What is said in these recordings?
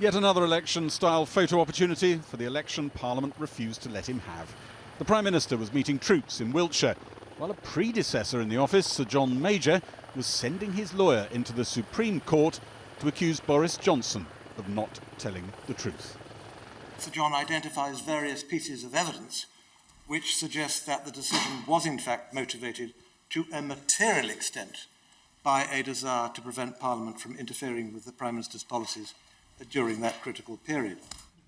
Yet another election-style photo opportunity for the election Parliament refused to let him have. The Prime Minister was meeting troops in Wiltshire, while a predecessor in the office, Sir John Major, was sending his lawyer into the Supreme Court to accuse Boris Johnson of not telling the truth. Sir John identifies various pieces of evidence which suggest that the decision was in fact motivated to a material extent by a desire to prevent Parliament from interfering with the Prime Minister's policies during that critical period.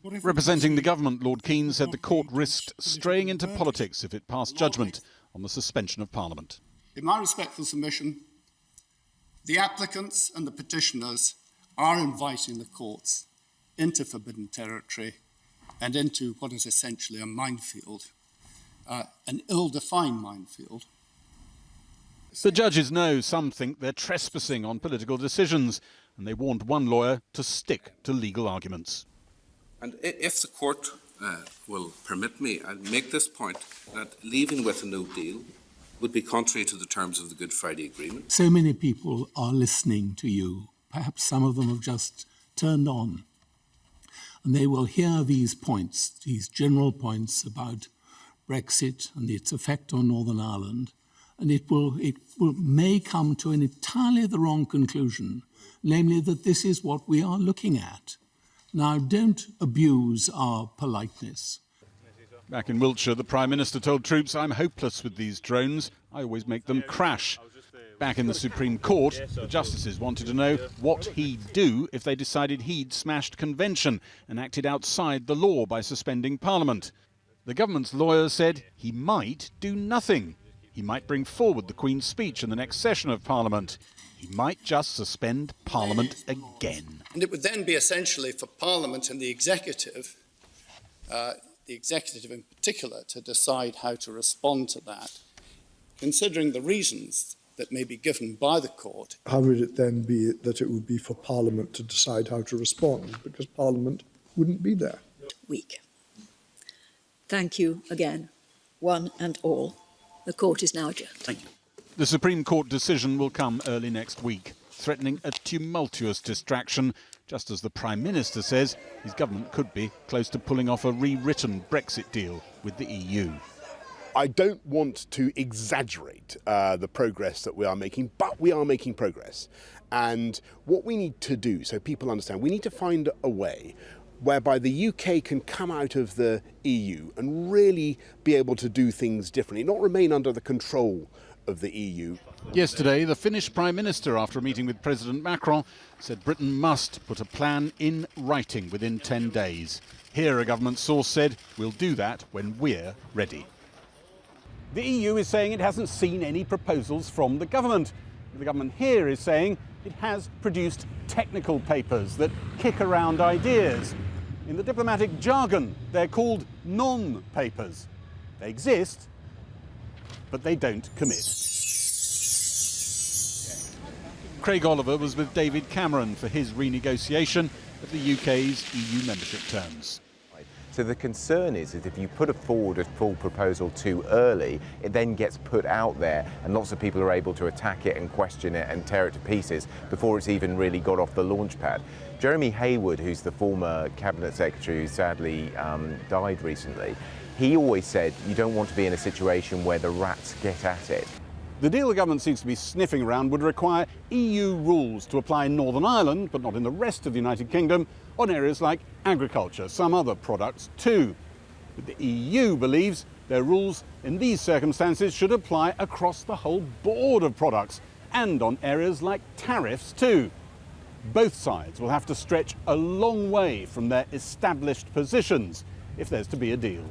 Representing the government, Lord Keane said the court risked straying into politics if it passed judgment on the suspension of Parliament. In my respectful submission, the applicants and the petitioners are inviting the courts into forbidden territory and into what is essentially a minefield, an ill-defined minefield. The judges know some think they're trespassing on political decisions, and they warned one lawyer to stick to legal arguments. And if the court will permit me, I'll make this point, that leaving with a no deal would be contrary to the terms of the Good Friday Agreement. So many people are listening to you. Perhaps some of them have just turned on. And they will hear these points, these general points about Brexit and its effect on Northern Ireland, and it may come to an entirely the wrong conclusion, namely that this is what we are looking at. Now, don't abuse our politeness. Back in Wiltshire, the Prime Minister told troops, "I'm hopeless with these drones. I always make them crash." Back in the Supreme Court, the justices wanted to know what he'd do if they decided he'd smashed convention and acted outside the law by suspending Parliament. The government's lawyers said he might do nothing. He might bring forward the Queen's speech in the next session of Parliament. He might just suspend Parliament again. And it would then be essentially for Parliament and the executive in particular, to decide how to respond to that, considering the reasons that may be given by the court. How would it then be that it would be for Parliament to decide how to respond? Because Parliament wouldn't be there. Week. Thank you again, one and all. The court is now adjourned. Thank you. The Supreme Court decision will come early next week, threatening a tumultuous distraction, just as the Prime Minister says his government could be close to pulling off a rewritten Brexit deal with the EU. I don't want to exaggerate the progress that we are making, but we are making progress. And what we need to do, so people understand, we need to find a way whereby the UK can come out of the EU and really be able to do things differently, not remain under the control of the EU. Yesterday, the Finnish Prime Minister, after a meeting with President Macron, said Britain must put a plan in writing within 10 days. Here, a government source said, "We'll do that when we're ready." The EU is saying it hasn't seen any proposals from the government. The government here is saying it has produced technical papers that kick around ideas. In the diplomatic jargon, they're called non-papers. They exist, but they don't commit. Craig Oliver was with David Cameron for his renegotiation of the UK's EU membership terms. So the concern is that if you put forward a full proposal too early, it then gets put out there and lots of people are able to attack it and question it and tear it to pieces before it's even really got off the launch pad. Jeremy Hayward, who's the former Cabinet Secretary who sadly died recently, he always said you don't want to be in a situation where the rats get at it. The deal the government seems to be sniffing around would require EU rules to apply in Northern Ireland, but not in the rest of the United Kingdom, on areas like agriculture, some other products too. But the EU believes their rules in these circumstances should apply across the whole board of products and on areas like tariffs too. Both sides will have to stretch a long way from their established positions if there's to be a deal.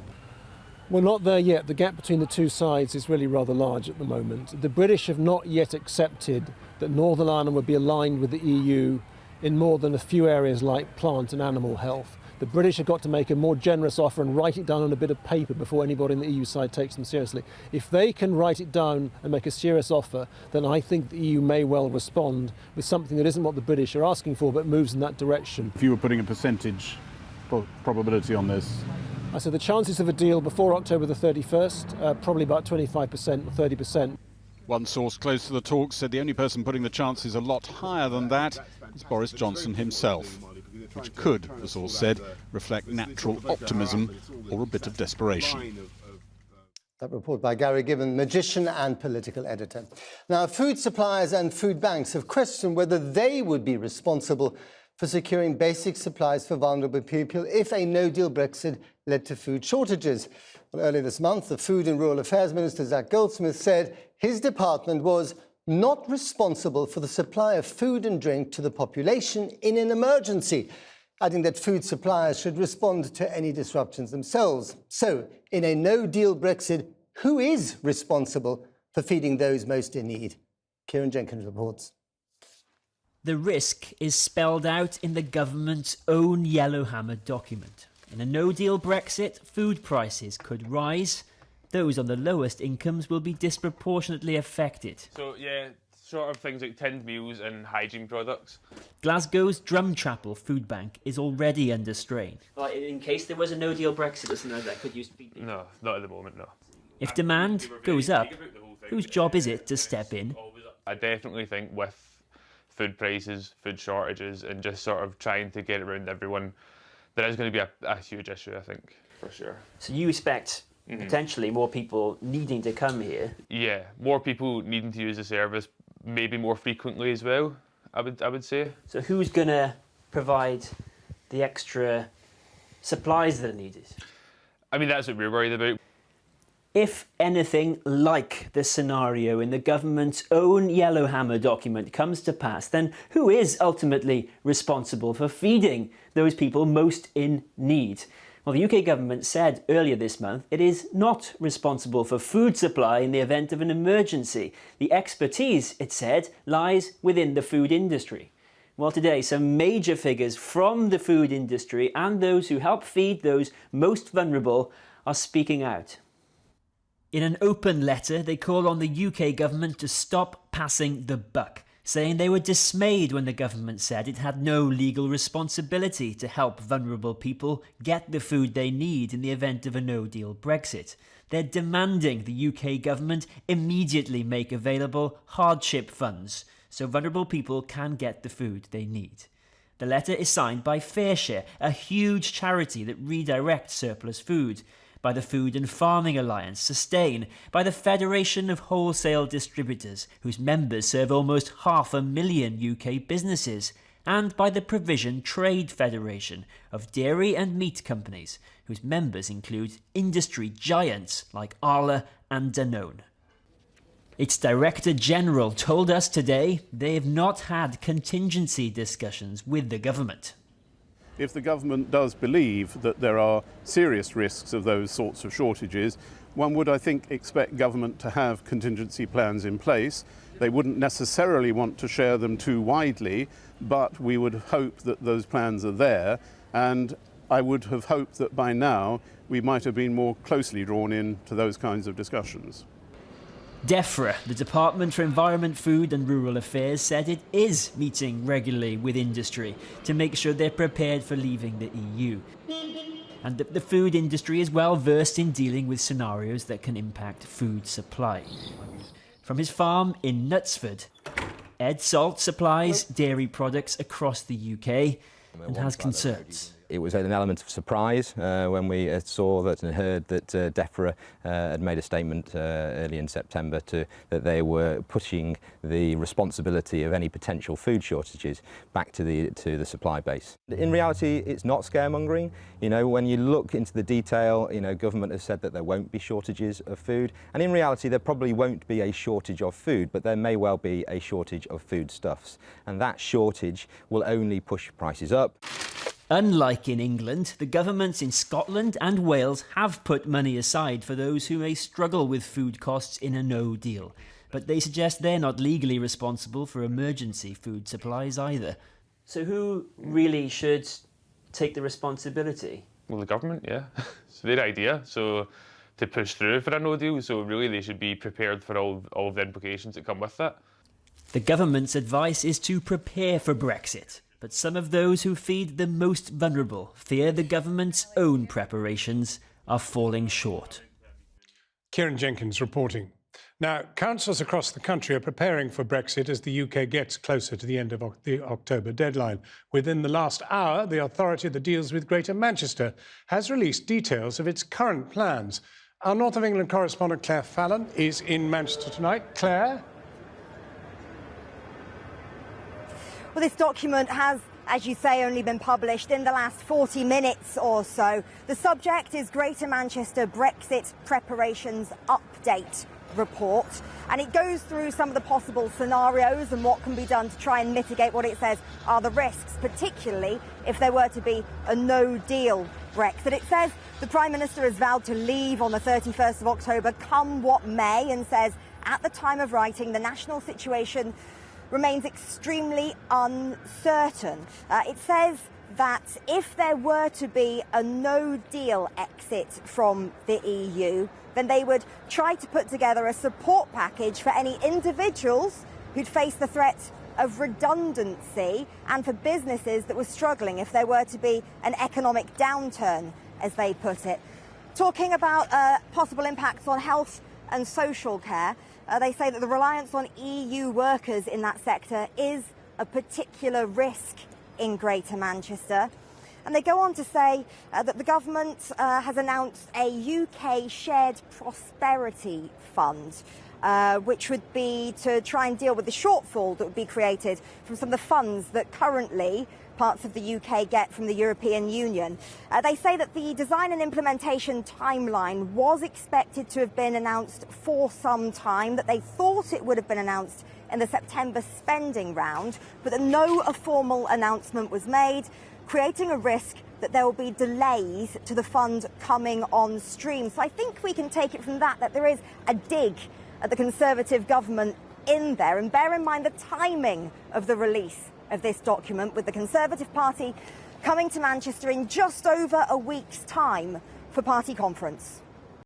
We're not there yet. The gap between the two sides is really rather large at the moment. The British have not yet accepted that Northern Ireland would be aligned with the EU in more than a few areas like plant and animal health. The British have got to make a more generous offer and write it down on a bit of paper before anybody on the EU side takes them seriously. If they can write it down and make a serious offer, then I think the EU may well respond with something that isn't what the British are asking for, but moves in that direction. If you were putting a percentage probability on this? I said the chances of a deal before October the 31st, probably about 25% or 30%. One source close to the talks said the only person putting the chances a lot higher than that is Boris Johnson himself. which could, the source said, reflect natural optimism or a bit of desperation. That report by Gary Gibbon, magician and political editor. Now, food suppliers and food banks have questioned whether they would be responsible for securing basic supplies for vulnerable people if a no-deal Brexit led to food shortages. Well, earlier this month, the Food and Rural Affairs Minister, Zac Goldsmith, said his department was not responsible for the supply of food and drink to the population in an emergency, adding that food suppliers should respond to any disruptions themselves. So, in a no-deal Brexit, who is responsible for feeding those most in need? Kieran Jenkins reports. The risk is spelled out in the government's own Yellowhammer document. In a no-deal Brexit, food prices could rise. Those on the lowest incomes will be disproportionately affected. So, yeah, sort of things like tinned meals and hygiene products. Glasgow's Drumchapel Food Bank is already under strain. Like in case there was a no-deal Brexit or something like that, could you feed people? No, not at the moment, no. If demand goes up, whose job is it to step in? I definitely think with food prices, food shortages, and just sort of trying to get around everyone, there is going to be a huge issue, I think, for sure. So you expect potentially more people needing to come here? Yeah, more people needing to use the service, maybe more frequently as well, I would say. So who's going to provide the extra supplies that are needed? I mean, that's what we're worried about. If anything like the scenario in the government's own Yellowhammer document comes to pass, then who is ultimately responsible for feeding those people most in need? Well, the UK government said earlier this month it is not responsible for food supply in the event of an emergency. The expertise, it said, lies within the food industry. Well, today, some major figures from the food industry and those who help feed those most vulnerable are speaking out. In an open letter, they call on the UK government to stop passing the buck, saying they were dismayed when the government said it had no legal responsibility to help vulnerable people get the food they need in the event of a no-deal Brexit. They're demanding the UK government immediately make available hardship funds so vulnerable people can get the food they need. The letter is signed by FareShare, a huge charity that redirects surplus food, by the Food and Farming Alliance, Sustain, by the Federation of Wholesale Distributors, whose members serve almost 500,000 UK businesses, and by the Provision Trade Federation of dairy and meat companies, whose members include industry giants like Arla and Danone. Its Director General told us today they have not had contingency discussions with the government. If the government does believe that there are serious risks of those sorts of shortages, one would, I think, expect government to have contingency plans in place. They wouldn't necessarily want to share them too widely, but we would hope that those plans are there, and I would have hoped that by now we might have been more closely drawn in to those kinds of discussions. DEFRA, the Department for Environment, Food and Rural Affairs, said it is meeting regularly with industry to make sure they're prepared for leaving the EU. And that the food industry is well versed in dealing with scenarios that can impact food supply. From his farm in Knutsford, Ed Salt supplies dairy products across the UK and has concerns. It was an element of surprise when we saw that and heard that DEFRA had made a statement early in September that they were pushing the responsibility of any potential food shortages back to the supply base. In reality, it's not scaremongering. You know, when you look into the detail, you know, government has said that there won't be shortages of food, and in reality, there probably won't be a shortage of food, but there may well be a shortage of foodstuffs, and that shortage will only push prices up. Unlike in England, the governments in Scotland and Wales have put money aside for those who may struggle with food costs in a no deal. But they suggest they're not legally responsible for emergency food supplies either. So who really should take the responsibility? Well, the government, yeah. It's their idea, so to push through for a no deal, so really they should be prepared for all of the implications that come with that. The government's advice is to prepare for Brexit. But some of those who feed the most vulnerable fear the government's own preparations are falling short. Kieran Jenkins reporting. Now, councils across the country are preparing for Brexit as the UK gets closer to the end of the October deadline. Within the last hour, the authority that deals with Greater Manchester has released details of its current plans. Our North of England correspondent Claire Fallon is in Manchester tonight. Claire? Well, this document has, as you say, only been published in the last 40 minutes or so. The subject is Greater Manchester Brexit Preparations Update report, and it goes through some of the possible scenarios and what can be done to try and mitigate what it says are the risks, particularly if there were to be a no-deal Brexit. It says the Prime Minister has vowed to leave on the 31st of October, come what may, and says at the time of writing the national situation remains extremely uncertain. It says that if there were to be a no-deal exit from the EU, then they would try to put together a support package for any individuals who'd face the threat of redundancy and for businesses that were struggling if there were to be an economic downturn, as they put it. Talking about possible impacts on health and social care, they say that the reliance on EU workers in that sector is a particular risk in Greater Manchester. And they go on to say that the government has announced a UK shared prosperity fund, which would be to try and deal with the shortfall that would be created from some of the funds that currently parts of the UK get from the European Union. They say that the design and implementation timeline was expected to have been announced for some time, that they thought it would have been announced in the September spending round, but that no formal announcement was made, creating a risk that there will be delays to the fund coming on stream. So I think we can take it from that there is a dig at the Conservative government in there. And bear in mind the timing of the release of this document, with the Conservative Party coming to Manchester in just over a week's time for party conference.